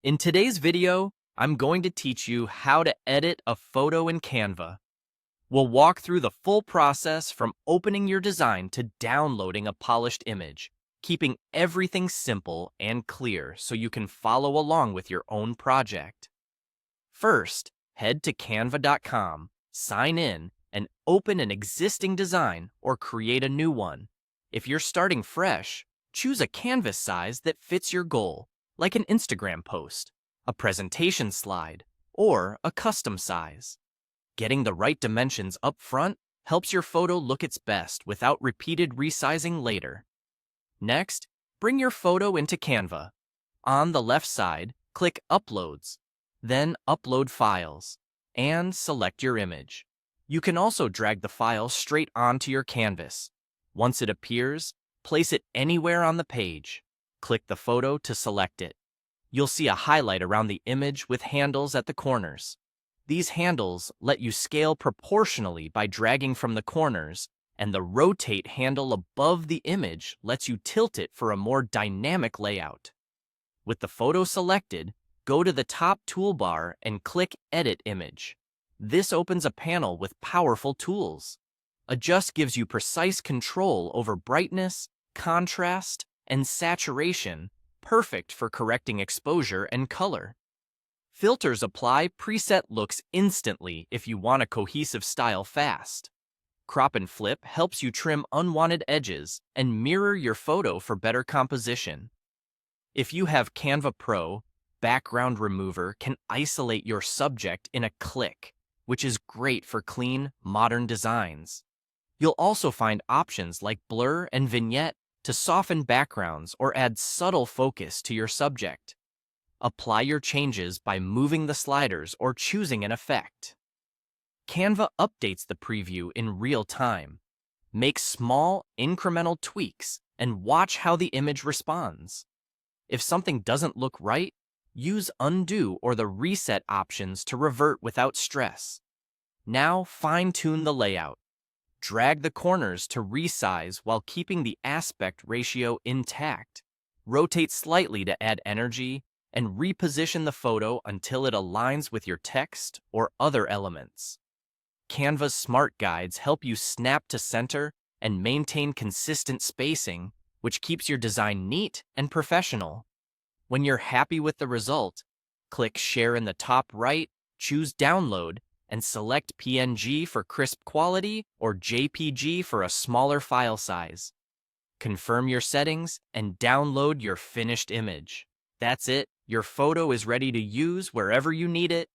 In today's video, I'm going to teach you how to edit a photo in Canva. We'll walk through the full process from opening your design to downloading a polished image, keeping everything simple and clear so you can follow along with your own project. First, head to canva.com, sign in, and open an existing design or create a new one. If you're starting fresh, choose a canvas size that fits your goal, like an Instagram post, a presentation slide, or a custom size. Getting the right dimensions up front helps your photo look its best without repeated resizing later. Next, bring your photo into Canva. On the left side, click Uploads, then Upload Files, and select your image. You can also drag the file straight onto your canvas. Once it appears, place it anywhere on the page. Click the photo to select it. You'll see a highlight around the image with handles at the corners. These handles let you scale proportionally by dragging from the corners, and the rotate handle above the image lets you tilt it for a more dynamic layout. With the photo selected, go to the top toolbar and click Edit Image. This opens a panel with powerful tools. Adjust gives you precise control over brightness, contrast, and saturation, perfect for correcting exposure and color. Filters apply preset looks instantly if you want a cohesive style fast. Crop and flip helps you trim unwanted edges and mirror your photo for better composition. If you have Canva Pro, Background Remover can isolate your subject in a click, which is great for clean, modern designs. You'll also find options like blur and vignette to soften backgrounds or add subtle focus to your subject. Apply your changes by moving the sliders or choosing an effect. Canva updates the preview in real time. Make small, incremental tweaks and watch how the image responds. If something doesn't look right, use Undo or the Reset options to revert without stress. Now fine-tune the layout. Drag the corners to resize while keeping the aspect ratio intact. Rotate slightly to add energy, and reposition the photo until it aligns with your text or other elements. Canva's smart guides help you snap to center and maintain consistent spacing, which keeps your design neat and professional. When you're happy with the result, click Share in the top right, choose Download, and select PNG for crisp quality or JPG for a smaller file size. Confirm your settings and download your finished image. That's it, your photo is ready to use wherever you need it,